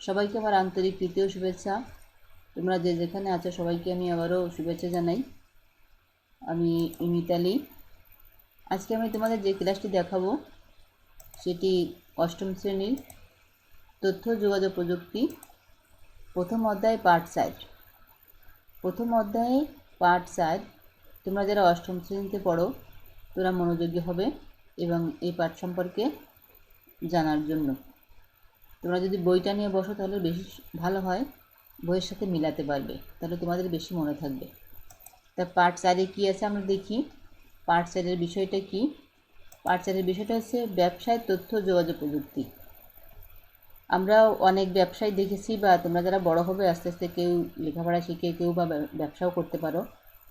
সবাইকে আমার আন্তরিক তৃতীয় শুভেচ্ছা। তোমরা যে যেখানে আছো সবাইকে আমি আবারও শুভেচ্ছা জানাই। আমি মিতালি। আজকে আমি তোমাদের যে ক্লাসটি দেখাবো সেটি অষ্টম শ্রেণীর তথ্য যোগাযোগ প্রযুক্তি প্রথম অধ্যায় পার্ট 4। প্রথম অধ্যায়ে পার্ট 4 তোমরা যারা অষ্টম শ্রেণীতে পড়ো তোমরা মনোযোগী হবে এবং এই পাঠ সম্পর্কে জানার জন্য। তোমরা যদি বইটা নিয়ে বসো তাহলে বেশি ভালো হয়, বইয়ের সাথে মিলাতে পারবে, তাহলে তোমাদের বেশি মনে থাকবে। তা পার্ট 4-এ কী আছে আমরা দেখি। পার্ট 4-এর বিষয়টা কি? পার্ট 4-এর বিষয়টা হচ্ছে ব্যবসায় তথ্য যোগাযোগ প্রযুক্তি। আমরা অনেক ব্যবসায় দেখেছি, বা তোমরা যারা বড় হবে আস্তে আস্তে কেউ লেখাপড়া শিখে কেউ বা ব্যবসাও করতে পারো।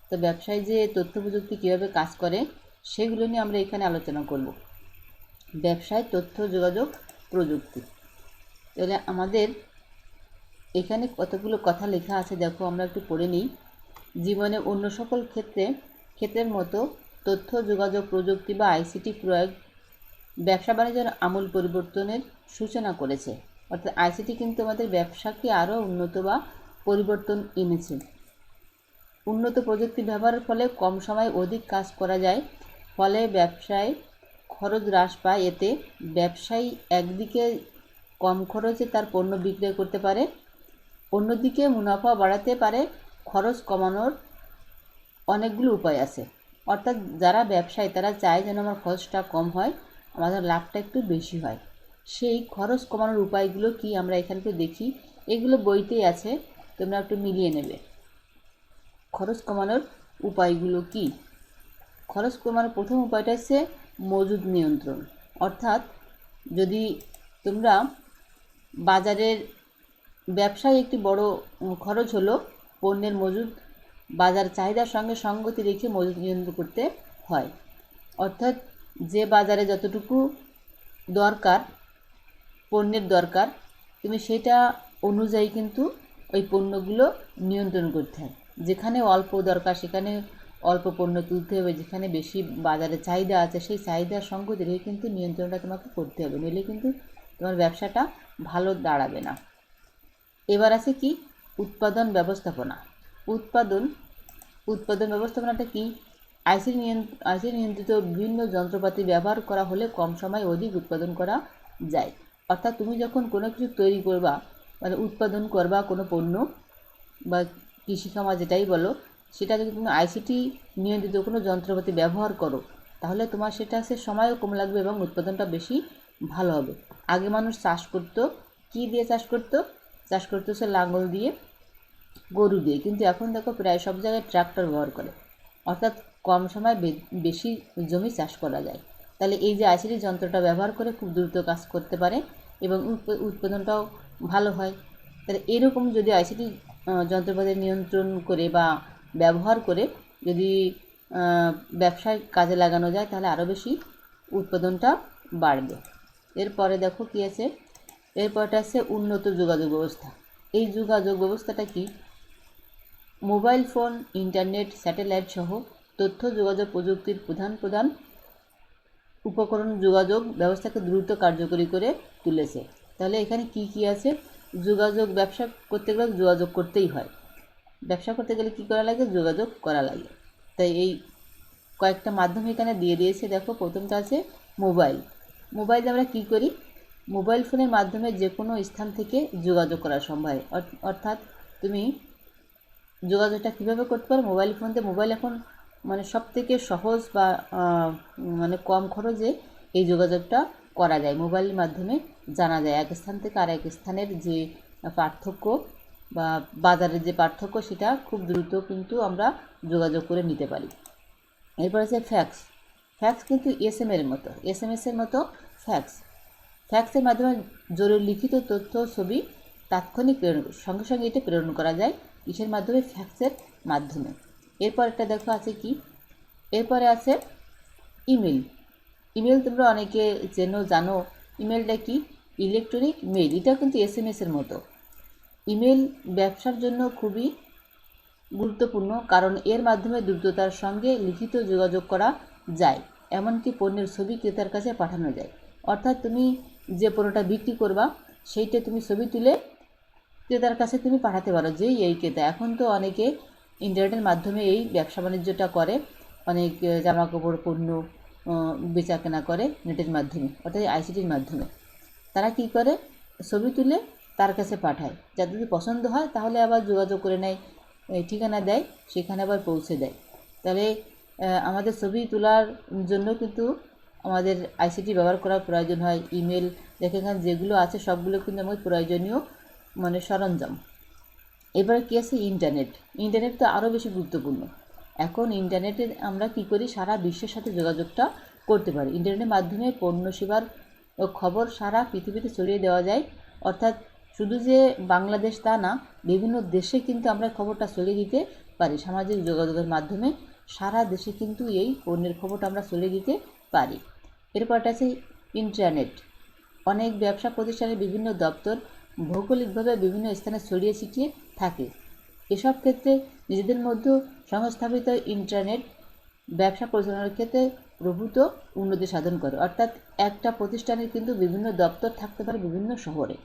তো ব্যবসায় যে তথ্য প্রযুক্তি কীভাবে কাজ করে সেগুলো নিয়ে আমরা এখানে আলোচনা করব। ব্যবসায় তথ্য যোগাযোগ প্রযুক্তি। তাহলে আমাদের এখানে কতগুলো কথা লেখা আছে, দেখো আমরা একটু পড়ে নিই। জীবনে অন্য সকল ক্ষেত্রের মতো তথ্য যোগাযোগ প্রযুক্তি বা আইসিটি প্রয়োগ ব্যবসা বাণিজ্যের আমূল পরিবর্তনের সূচনা করেছে। অর্থাৎ আইসিটি কিন্তু আমাদের ব্যবসাকে আরও উন্নত বা পরিবর্তন এনেছে। উন্নত প্রযুক্তি ব্যবহারের ফলে কম সময়ে অধিক কাজ করা যায়, ফলে ব্যবসায় খরচ হ্রাস পায়। এতে ব্যবসায়ী একদিকে কম খরচে তার পণ্য বিক্রয় করতে পারে, অন্যদিকে মুনাফা বাড়াতে পারে। খরচ কমানোর অনেকগুলো উপায় আছে। অর্থাৎ যারা ব্যবসায়ী তারা চায় যেন আমার খরচটা কম হয়, আমাদের লাভটা একটু বেশি হয়। সেই খরচ কমানোর উপায়গুলো কি আমরা এখানে একটু দেখি। এগুলো বইতেই আছে, তোমরা একটু মিলিয়ে নেবে। খরচ কমানোর উপায়গুলো কি? খরচ কমানোর প্রথম উপায়টা হচ্ছে মজুদ নিয়ন্ত্রণ। অর্থাৎ যদি তোমরা বাজারের ব্যবসায় একটি বড় খরচ হলো পণ্যের মজুদ, বাজার চাহিদার সঙ্গে সঙ্গতি রেখে মজুদ নিয়ন্ত্রণ করতে হয়। অর্থাৎ যে বাজারে যতটুকু দরকার, পণ্যের দরকার, তুমি সেটা অনুযায়ী কিন্তু ওই পণ্যগুলো নিয়ন্ত্রণ করতে হয়। যেখানে অল্প দরকার সেখানে অল্প পণ্য তুলতে হবে, যেখানে বেশি বাজারে চাহিদা আছে সেই চাহিদার সঙ্গতি রেখে কিন্তু নিয়ন্ত্রণটা তোমাকে করতে হবে, নইলে কিন্তু তোমার ব্যবসাটা ভালো দাঁড়াবে না। এবার আছে কি উৎপাদন ব্যবস্থাপনা। উৎপাদন ব্যবস্থাপনাটা কি? আইসি নিয়ন্ত্রিত বিভিন্ন যন্ত্রপাতি ব্যবহার করা হলে কম সময়ে অধিক উৎপাদন করা যায়। অর্থাৎ তুমি যখন কোনো কিছু তৈরি করবা, মানে উৎপাদন করবা কোনো পণ্য বা কৃষিকামা যেটাই বলো, সেটা যদি তুমি আইসিটি নিয়ন্ত্রিত কোনো যন্ত্রপাতি ব্যবহার করো তাহলে তোমার সেটা সময়ও কম লাগবে এবং উৎপাদনটা বেশি ভালো হবে। আগে মানুষ চাষ করতো, কী দিয়ে চাষ করতো হচ্ছে লাঙল দিয়ে, গরু দিয়ে, কিন্তু এখন দেখো প্রায় সব জায়গায় ট্রাক্টর ব্যবহার করে। অর্থাৎ কম সময় বেশি জমি চাষ করা যায়। তাহলে এই যে আইসিটি যন্ত্রটা ব্যবহার করে খুব দ্রুত কাজ করতে পারে এবং উৎপাদনটাও ভালো হয়। তাহলে এরকম যদি আইসিটি যন্ত্রপাতি নিয়ন্ত্রণ করে বা ব্যবহার করে যদি ব্যবসায় কাজে লাগানো যায় তাহলে আরও বেশি উৎপাদনটা বাড়বে। এরপরে দেখো কী আছে, এরপরটা আছে উন্নত যোগাযোগ ব্যবস্থা। এই যোগাযোগ ব্যবস্থাটা কি? মোবাইল ফোন, ইন্টারনেট, স্যাটেলাইট সহ তথ্য যোগাযোগ প্রযুক্তির প্রধান উপকরণ যোগাযোগ ব্যবস্থাকে দ্রুত কার্যকরী করে তুলেছে। তাহলে এখানে কি কি আছে? যোগাযোগ, ব্যবসা করতে গেলে যোগাযোগ করতেই হয়। ব্যবসা করতে গেলে কী করা লাগে? যোগাযোগ করা লাগে। তাই এই কয়েকটা মাধ্যম এখানে দিয়ে দিয়েছে। দেখো প্রথমটা আছে মোবাইল। মোবাইলে আমরা কী করি? মোবাইল ফোনের মাধ্যমে যে কোনো স্থান থেকে যোগাযোগ করা সম্ভব। অর্থাৎ তুমি যোগাযোগটা কীভাবে করতে পারো? মোবাইল ফোন দিয়ে। মোবাইল এখন মানে সবথেকে সহজ বা মানে কম খরচে এই যোগাযোগটা করা যায়। মোবাইলের মাধ্যমে জানা যায় এক স্থান থেকে আরেক স্থানের যে পার্থক্য বা বাজারের যে পার্থক্য সেটা খুব দ্রুত কিন্তু আমরা যোগাযোগ করে নিতে পারি। এরপর আছে ফ্যাক্স। ফ্যাক্স কিন্তু এসএমএসের মতো ফ্যাক্সের মাধ্যমে জরুরি লিখিত তথ্য, ছবি তাৎক্ষণিক সঙ্গে সঙ্গে এটা প্রেরণ করা যায়। কিসের মাধ্যমে? ফ্যাক্সের মাধ্যমে। এরপর একটা দেখো আছে কি, এরপরে আছে ইমেল। ইমেল তোমরা অনেকে জানো। ইমেলটা কি? Electronic mail. এটা কিন্তু এসএমএসের মতো। ইমেল ব্যবসার জন্য খুবই গুরুত্বপূর্ণ, কারণ এর মাধ্যমে দ্রুততার সঙ্গে লিখিত যোগাযোগ করা যায়, এমনকি পণ্যের ছবি ক্রেতার কাছে পাঠানো যায়। অর্থাৎ তুমি যে পণ্যটা বিক্রি করবা সেইটা তুমি ছবি তুলে ক্রেতার কাছে তুমি পাঠাতে পারো যে এই ক্রেতা। এখন তো অনেকে ইন্টারনেটের মাধ্যমে এই ব্যবসা বাণিজ্যটা করে, অনেক জামা কাপড় পণ্য বেচা কেনা করে নেটের মাধ্যমে, অর্থাৎ আইসিটির মাধ্যমে। তারা কি করে, ছবি তুলে তার কাছে পাঠায়, যাতে যদি পছন্দ হয় তাহলে আবার যোগাযোগ করে নেয়, ঠিকানা দেয়, সেখানে আবার পৌঁছে দেয়। তাহলে আমাদের ছবি তোলার জন্য কিন্তু আমাদের আইসিটি ব্যবহার করার প্রয়োজন হয়। ইমেল এখানে যেগুলো আছে সবগুলো কিন্তু আমাদের প্রয়োজনীয় সরঞ্জাম। এবারে কী আছে, ইন্টারনেট। ইন্টারনেট তো আরও বেশি গুরুত্বপূর্ণ। এখন ইন্টারনেটে আমরা কি করি, সারা বিশ্বের সাথে যোগাযোগটা করতে পারি। ইন্টারনেটের মাধ্যমে পণ্য সেবার খবর সারা পৃথিবীতে ছড়িয়ে দেওয়া যায়। অর্থাৎ শুধু যে বাংলাদেশ তা না, বিভিন্ন দেশে কিন্তু আমরা খবরটা ছড়িয়ে দিতে পারি। সামাজিক যোগাযোগের মাধ্যমে সারা দেশে কিন্তু এই পণ্যের খবরটা আমরা ছড়িয়ে দিতে পারি। এরপরটা আছে ইন্টারনেট। অনেক ব্যবসা প্রতিষ্ঠানের বিভিন্ন দপ্তর ভৌগোলিকভাবে বিভিন্ন স্থানে ছড়িয়ে ছিটিয়ে থাকে। এসব ক্ষেত্রে নিজেদের মধ্যে সংস্থাপিত ইন্টারনেট ব্যবসা পরিচালনার ক্ষেত্রে প্রভূত উন্নতি সাধন করে। অর্থাৎ একটা প্রতিষ্ঠানের কিন্তু বিভিন্ন দপ্তর থাকতে পারে বিভিন্ন শহরে,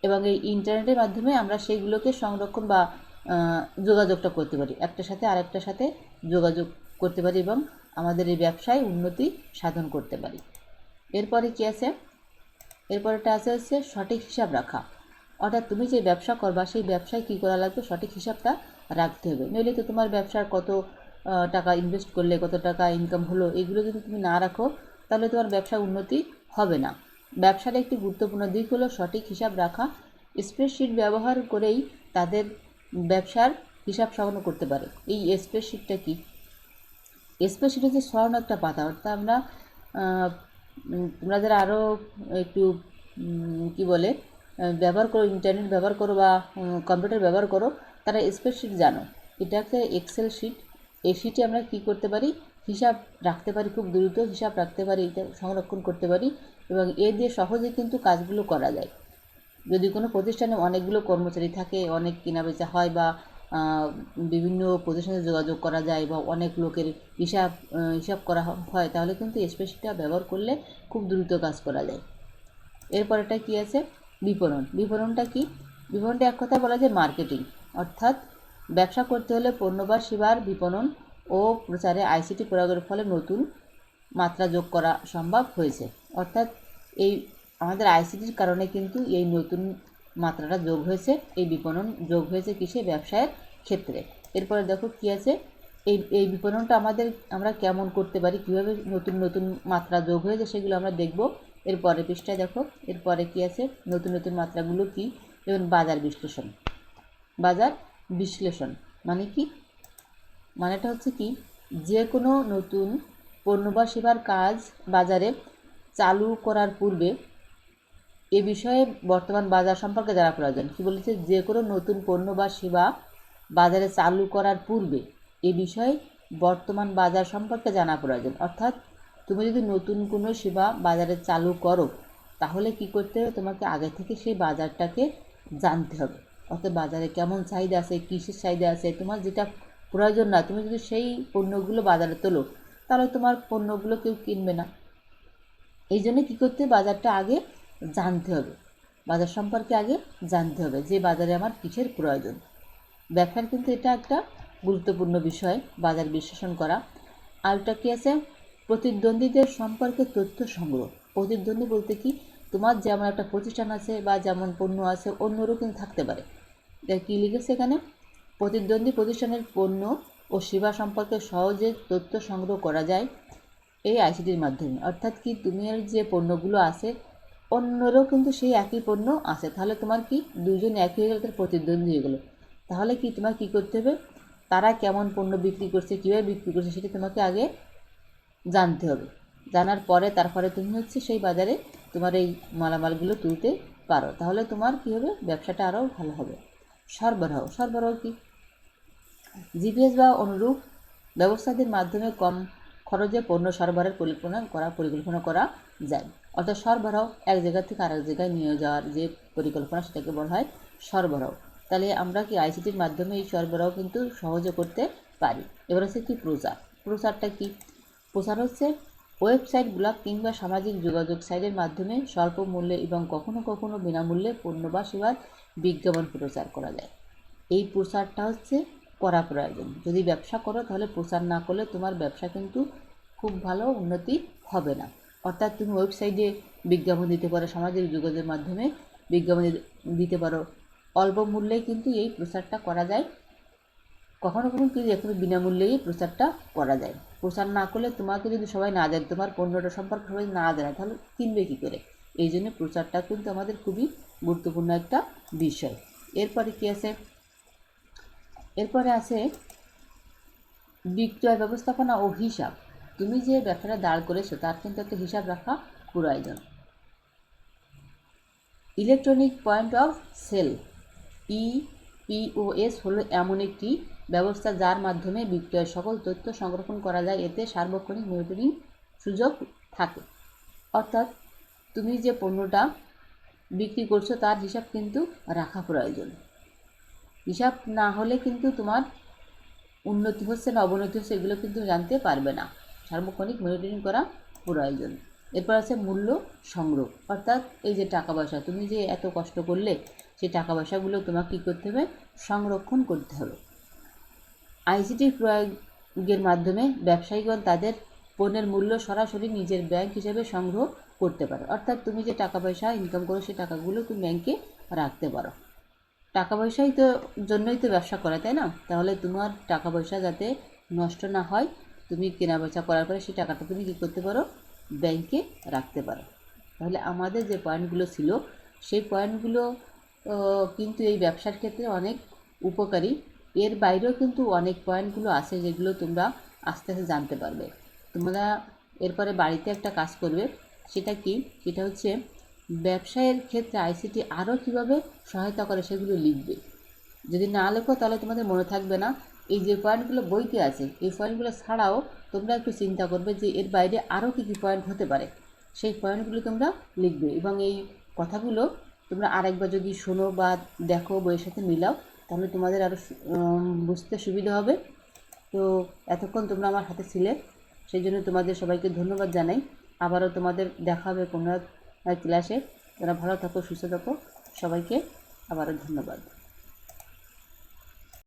এবং এই ইন্টারনেটের মাধ্যমে আমরা সেইগুলোকে সংরক্ষণ বা যোগাযোগটা করতে পারি, একটার সাথে আরেকটার সাথে যোগাযোগ করতে পারি এবং আমাদের এই ব্যবসায় উন্নতি সাধন করতে পারি। এরপরে কী আছে, এরপরটা হচ্ছে সঠিক হিসাব রাখা। অর্থাৎ তুমি যে ব্যবসা করবা সেই ব্যবসায় কী করা লাগবে, সঠিক হিসাবটা রাখতে হবে। নইলে তো তোমার ব্যবসার কত টাকা ইনভেস্ট করলে, কত টাকা ইনকাম হলো, এগুলো যদি তুমি না রাখো তাহলে তোমার ব্যবসা উন্নতি হবে না। ব্যবসার একটি গুরুত্বপূর্ণ দিক হলো সঠিক হিসাব রাখা। স্প্রেডশিট ব্যবহার করেই তাদের ব্যবসার হিসাব সংগ্রহ করতে পারে। এই স্প্রেডশিটটা কি, স্প্রেডশিট হচ্ছে স্বর্ণ একটা পাতা। অর্থাৎ আমরা তোমরা যারা আরও একটু কি বলে ব্যবহার করো, ইন্টারনেট ব্যবহার করো বা কম্পিউটার ব্যবহার করো, তারা স্প্রেডশিট জানো। এটা একটা এক্সেল শিট। এই শিটে আমরা কি করতে পারি, হিসাব রাখতে পারি, খুব দ্রুত হিসাব রাখতে পারি, এটা সংরক্ষণ করতে পারি এবং এ দিয়ে সহজে কিন্তু কাজগুলো করা যায়। যদি কোনো প্রতিষ্ঠানে অনেকগুলো কর্মচারী থাকে, অনেক কেনাবেচা হয় বা বিভিন্ন প্রতিষ্ঠানে যোগাযোগ করা যায় বা অনেক লোকের হিসাব করা হয়, তাহলে কিন্তু স্প্রেডশিটটা ব্যবহার করলে খুব দ্রুত কাজ করা যায়। এরপরেটা কি আছে, বিপণন। বিপণনটা কি, বিপণনটা এক কথা বলা যায় মার্কেটিং। অর্থাৎ ব্যবসা করতে হলে পণ্য বা সেবার বিপণন ও প্রচারে আইসিটি প্রয়োগের ফলে নতুন মাত্রা যোগ করা সম্ভব হয়েছে। অর্থাৎ এই আমাদের আইসিটির কারণে কিন্তু এই নতুন মাত্রাটা যোগ হয়েছে, এই বিপণন যোগ হয়েছে কিসে, ব্যবসায়ের ক্ষেত্রে। এরপরে দেখো কি আছে, এই বিপণনটা আমরা কেমন করতে পারি, কীভাবে নতুন নতুন মাত্রা যোগ হয়েছে সেগুলো আমরা দেখব। এরপরে পৃষ্ঠায় দেখো, এরপরে কি আছে, নতুন নতুন মাত্রাগুলো কি, যেমন বাজার বিশ্লেষণ। বাজার বিশ্লেষণ মানে কি, মানেটা হচ্ছে কি, যে কোনো নতুন পণ্য বা সেবার কাজ বাজারে চালু করার পূর্বে এ বিষয়ে বর্তমান বাজার সম্পর্কে জানা প্রয়োজন। কি বলেছে, যে কোনো নতুন পণ্য বা সেবা বাজারে চালু করার পূর্বে এ বিষয়ে বর্তমান বাজার সম্পর্কে জানা প্রয়োজন। অর্থাৎ তুমি যদি নতুন কোনো সেবা বাজারে চালু করো তাহলে কি করতে হবে, তোমাকে আগে থেকে সেই বাজারটাকে জানতে হবে। অর্থাৎ বাজারে কেমন চাহিদা আছে, কিসের চাহিদা আছে, তোমার যেটা প্রয়োজন না, তুমি যদি সেই পণ্যগুলো বাজারে তোলো তাহলে তোমার পণ্যগুলো কেউ কিনবে না। এই জন্য কী করতে হবে, বাজারটা আগে জানতে হবে, বাজার সম্পর্কে আগে জানতে হবে যে বাজারে আমার কিসের প্রয়োজন। ব্যবসার কিন্তু এটা একটা গুরুত্বপূর্ণ বিষয়, বাজার বিশ্লেষণ করা। আরেকটা কী আছে, প্রতিদ্বন্দ্বীদের সম্পর্কে তথ্য সংগ্রহ। প্রতিদ্বন্দ্বী বলতে কি, তোমার যেমন একটা প্রতিষ্ঠান আছে বা যেমন পণ্য আছে অন্যরও কিন্তু থাকতে পারে। কী লিখেছে এখানে, প্রতিদ্বন্দ্বী প্রতিষ্ঠানের পণ্য ও সেবা সম্পর্কে সহজে তথ্য সংগ্রহ করা যায় এই আইসিটির মাধ্যমে। অর্থাৎ কি, তুমি যে পণ্যগুলো আছে অন্যরও কিন্তু সেই একই পণ্য আছে, তাহলে তোমার কি দুজন একই হয়ে গেলে তার প্রতিদ্বন্দ্বী হয়ে গেলো। তাহলে কি তোমার কী করতে হবে, তারা কেমন পণ্য বিক্রি করছে, কীভাবে বিক্রি করছে সেটা তোমাকে আগে জানতে হবে। জানার পরে তারপরে তুমি সেই বাজারে তোমার এই মালামালগুলো তুলতে পারো, তাহলে তোমার কী হবে, ব্যবসাটা আরও ভালো হবে। সরবরাহ। সরবরাহ কি, জিপিএস বা অনুরূপ ব্যবস্থাদের মাধ্যমে কম খরচে পণ্য সরবরাহের পরিকল্পনা করা যায়। অর্থাৎ সরবরাহ এক জায়গা থেকে আরেক জায়গায় নিয়ে যাওয়ার যে পরিকল্পনা সেটাকে বলা হয় সরবরাহ। তাহলে আমরা কি আইসিটির মাধ্যমে এই সরবরাহ কিন্তু সহজে করতে পারি। এবার হচ্ছে কি প্রচার। প্রচারটা কি, প্রচার হচ্ছে ওয়েবসাইট, ব্লগ কিংবা সামাজিক যোগাযোগ সাইটের মাধ্যমে স্বল্প মূল্যে এবং কখনো কখনো বিনামূল্যে পণ্য বা সেবার বিজ্ঞাপন প্রচার করা যায়। এই প্রচারটা হচ্ছে করা প্রয়োজন। যদি ব্যবসা করো তাহলে প্রচার না করলে তোমার ব্যবসা কিন্তু খুব ভালো উন্নতি হবে না। অর্থাৎ তুমি ওয়েবসাইটে বিজ্ঞাপন দিতে পারো, সামাজিক যোগাযোগের মাধ্যমে বিজ্ঞাপন দিতে পারো। অল্প মূল্যে কিন্তু এই প্রচারটা করা যায়। কখনো কখনো কিন্তু এখানে বিনামূল্যেই প্রচারটা করা যায়। প্রচার না করলে তোমাকে যদি সবাই না জানে, তোমার পণ্যটা সম্পর্কে সবাই না জানে, তাহলে কিনবে কী করে? এই জন্য প্রচারটা কিন্তু আমাদের খুবই গুরুত্বপূর্ণ একটা বিষয়। এরপরে কি আছে? এরপরে আছে বিক্রয় ব্যবস্থাপনা ও হিসাব। তুমি যে ব্যবসাটা দাঁড় করেছো তার কিন্তু একটা হিসাব রাখা প্রয়োজন। Electronic point of sale EPOS হলো এমন একটি ব্যবস্থা যার মাধ্যমে বিক্রয়ের সকল তথ্য সংরক্ষণ করা যায়। এতে সার্বক্ষণিক মনিটরিং সুযোগ থাকে। অর্থাৎ তুমি যে পণ্যটা বিক্রি করছো তার হিসাব কিন্তু রাখা প্রয়োজন। হিসাব না হলে কিন্তু তোমার উন্নতি হচ্ছে না অবনতি হচ্ছে এগুলো কিন্তু জানতে পারবে না। সার্বক্ষণিক মনিটরিং করা প্রয়োজন। এরপর আছে মূল্য সংগ্রহ। অর্থাৎ এই যে টাকা পয়সা, তুমি যে এত কষ্ট করলে সেই টাকা পয়সাগুলো তোমাকে কী করতে হবে? সংরক্ষণ করতে হবে। আইসিটি প্রয়োগের মাধ্যমে ব্যবসায়ীগণ তাদের পণ্যের মূল্য সরাসরি নিজের ব্যাংক হিসেবে সংগ্রহ করতে পারে। অর্থাৎ তুমি যে টাকা পয়সা ইনকাম করো সেই টাকাগুলো তুমি ব্যাংকে রাখতে পারো। টাকা পয়সাই তো জন্যই তো ব্যবসা করা, তাই না? তাহলে তোমার টাকা পয়সা যাতে নষ্ট না হয়, তুমি কেনা বেচা করার পরে সেই টাকাটা তুমি কী করতে পারো? ব্যাংকে রাখতে পারো। তাহলে আমাদের যে পয়েন্টগুলো ছিল সেই পয়েন্টগুলো কিন্তু এই ব্যবসার ক্ষেত্রে অনেক উপকারী। এর বাইরেও কিন্তু অনেক পয়েন্টগুলো আছে যেগুলো তোমরা আস্তে আস্তে জানতে পারবে। তোমরা এরপরে বাড়িতে একটা কাজ করবে। সেটা কি? সেটা হচ্ছে ব্যবসায়ের ক্ষেত্রে আইসিটি আরও কীভাবে সহায়তা করে সেগুলো লিখবে। যদি না লেখো তাহলে তোমাদের মনে থাকবে না। এই যে পয়েন্টগুলো বইতে আছে এই পয়েন্টগুলো ছাড়াও তোমরা একটু চিন্তা করবে যে এর বাইরে আরও কী কী পয়েন্ট হতে পারে, সেই পয়েন্টগুলো তোমরা লিখবে। এবং এই কথাগুলো তোমরা আরেকবার যদি শোনো বা দেখো, বইয়ের সাথে মিলাও, তাহলে তোমাদের আরও বুঝতে সুবিধা হবে। তো এতক্ষণ তোমরা আমার হাতে ছিলে, সেই জন্য তোমাদের সবাইকে ধন্যবাদ জানাই। আবারও তোমাদের দেখা হবে কোনো ক্লাসে। তোমরা ভালো থাকো, সুস্থ থাকো। সবাইকে আবারও ধন্যবাদ।